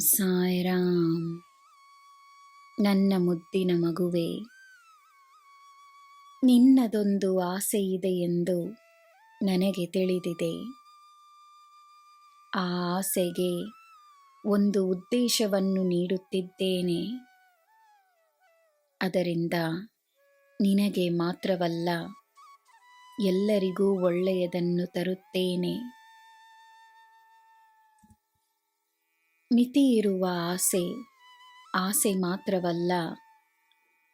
ಸಾಯಿರಾಮ್. ನನ್ನ ಮುದ್ದಿನ ಮಗುವೆ, ನಿನ್ನದೊಂದು ಆಸೆಯಿದೆ ಎಂದು ನನಗೆ ತಿಳಿದಿದೆ. ಆ ಆಸೆಗೆ ಒಂದು ಉದ್ದೇಶವನ್ನು ನೀಡುತ್ತಿದ್ದೇನೆ. ಅದರಿಂದ ನಿನಗೆ ಮಾತ್ರವಲ್ಲ, ಎಲ್ಲರಿಗೂ ಒಳ್ಳೆಯದನ್ನು ತರುತ್ತೇನೆ. ಮಿತಿಯಿರುವ ಆಸೆ ಮಾತ್ರವಲ್ಲ,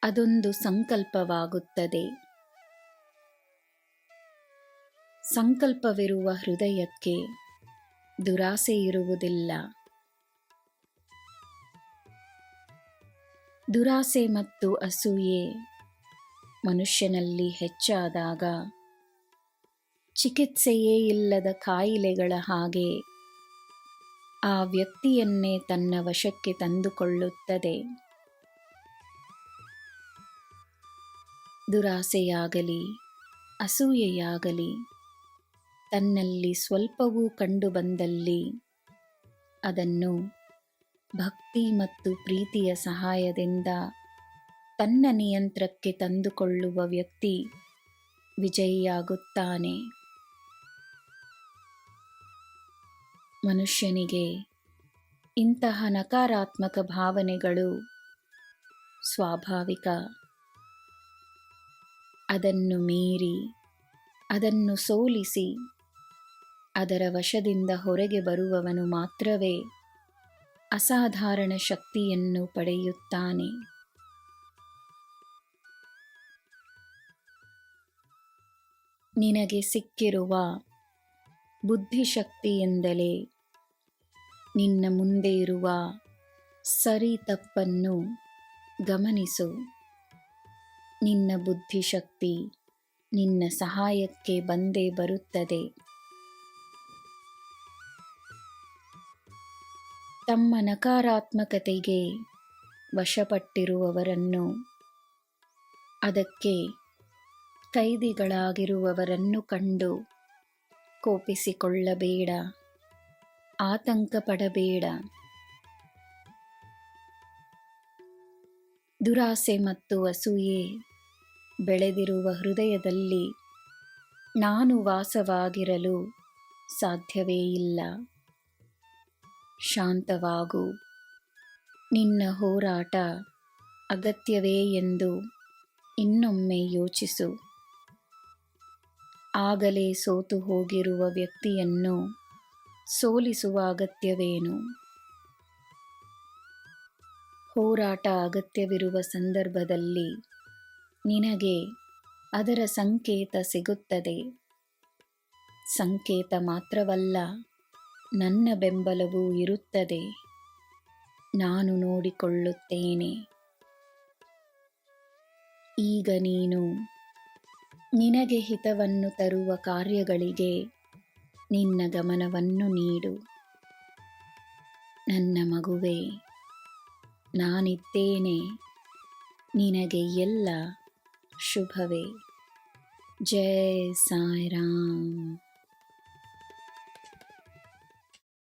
ಅದೊಂದು ಸಂಕಲ್ಪವಾಗುತ್ತದೆ. ಸಂಕಲ್ಪವಿರುವ ಹೃದಯಕ್ಕೆ ದುರಾಸೆ ಇರುವುದಿಲ್ಲ. ದುರಾಸೆ ಮತ್ತು ಅಸೂಯೆ ಮನುಷ್ಯನಲ್ಲಿ ಹೆಚ್ಚಾದಾಗ ಚಿಕಿತ್ಸೆಯೇ ಇಲ್ಲದ ಕಾಯಿಲೆಗಳ ಹಾಗೆ ಆ ವ್ಯಕ್ತಿಯನ್ನೇ ತನ್ನ ವಶಕ್ಕೆ ತಂದುಕೊಳ್ಳುತ್ತದೆ. ದುರಾಸೆಯಾಗಲಿ ಅಸೂಯೆಯಾಗಲಿ ತನ್ನಲ್ಲಿ ಸ್ವಲ್ಪವೂ ಕಂಡುಬಂದಲ್ಲಿ ಅದನ್ನು ಭಕ್ತಿ ಮತ್ತು ಪ್ರೀತಿಯ ಸಹಾಯದಿಂದ ತನ್ನ ನಿಯಂತ್ರಕ್ಕೆ ತಂದುಕೊಳ್ಳುವ ವ್ಯಕ್ತಿ ವಿಜಯಿಯಾಗುತ್ತಾನೆ. ಮನುಷ್ಯನಿಗೆ ಇಂತಹ ನಕಾರಾತ್ಮಕ ಭಾವನೆಗಳು ಸ್ವಾಭಾವಿಕ. ಅದನ್ನು ಮೀರಿ, ಅದನ್ನು ಸೋಲಿಸಿ, ಅದರ ವಶದಿಂದ ಹೊರಗೆ ಬರುವವನು ಮಾತ್ರವೇ ಅಸಾಧಾರಣ ಶಕ್ತಿಯನ್ನು ಪಡೆಯುತ್ತಾನೆ. ನಿನಗೆ ಸಿಕ್ಕಿರುವ ಬುದ್ಧಿಶಕ್ತಿಯಿಂದಲೇ ನಿನ್ನ ಮುಂದೆ ಇರುವ ಸರಿ ತಪ್ಪನ್ನು ಗಮನಿಸು. ನಿನ್ನ ಬುದ್ಧಿಶಕ್ತಿ ನಿನ್ನ ಸಹಾಯಕ್ಕೆ ಬಂದೇ ಬರುತ್ತದೆ. ತಮ್ಮ ನಕಾರಾತ್ಮಕತೆಗೆ ವಶಪಟ್ಟಿರುವವರನ್ನು, ಅದಕ್ಕೆ ಕೈದಿಗಳಾಗಿರುವವರನ್ನು ಕಂಡು ಕೋಪಿಸಿಕೊಳ್ಳಬೇಡ, ಆತಂಕ ಪಡಬೇಡ. ದುರಾಸೆ ಮತ್ತು ಅಸೂಯೆ ಬೆಳೆದಿರುವ ಹೃದಯದಲ್ಲಿ ನಾನು ವಾಸವಾಗಿರಲು ಸಾಧ್ಯವೇ ಇಲ್ಲ. ಶಾಂತವಾಗು. ನಿನ್ನ ಹೋರಾಟ ಅಗತ್ಯವೇ ಎಂದು ಇನ್ನೊಮ್ಮೆ ಯೋಚಿಸು. ಆಗಲೇ ಸೋತು ಹೋಗಿರುವ ವ್ಯಕ್ತಿಯನ್ನು ಸೋಲಿಸುವ ಅಗತ್ಯವೇನು? ಹೋರಾಟ ಅಗತ್ಯವಿರುವ ಸಂದರ್ಭದಲ್ಲಿ ನಿನಗೆ ಅದರ ಸಂಕೇತ ಸಿಗುತ್ತದೆ. ಸಂಕೇತ ಮಾತ್ರವಲ್ಲ, ನನ್ನ ಬೆಂಬಲವೂ ಇರುತ್ತದೆ. ನಾನು ನೋಡಿಕೊಳ್ಳುತ್ತೇನೆ. ಈಗ ನೀನು ನಿನಗೆ ಹಿತವನ್ನು ತರುವ ಕಾರ್ಯಗಳಿಗೆ ನಿನ್ನ ಗಮನವನ್ನು ನೀಡು. ನನ್ನ ಮಗುವೇ, ನಾನಿದ್ದೇನೆ. ನಿನಗೆ ಎಲ್ಲ ಶುಭವೇ. ಜೈ ಸಾಯಿರಾಮ್.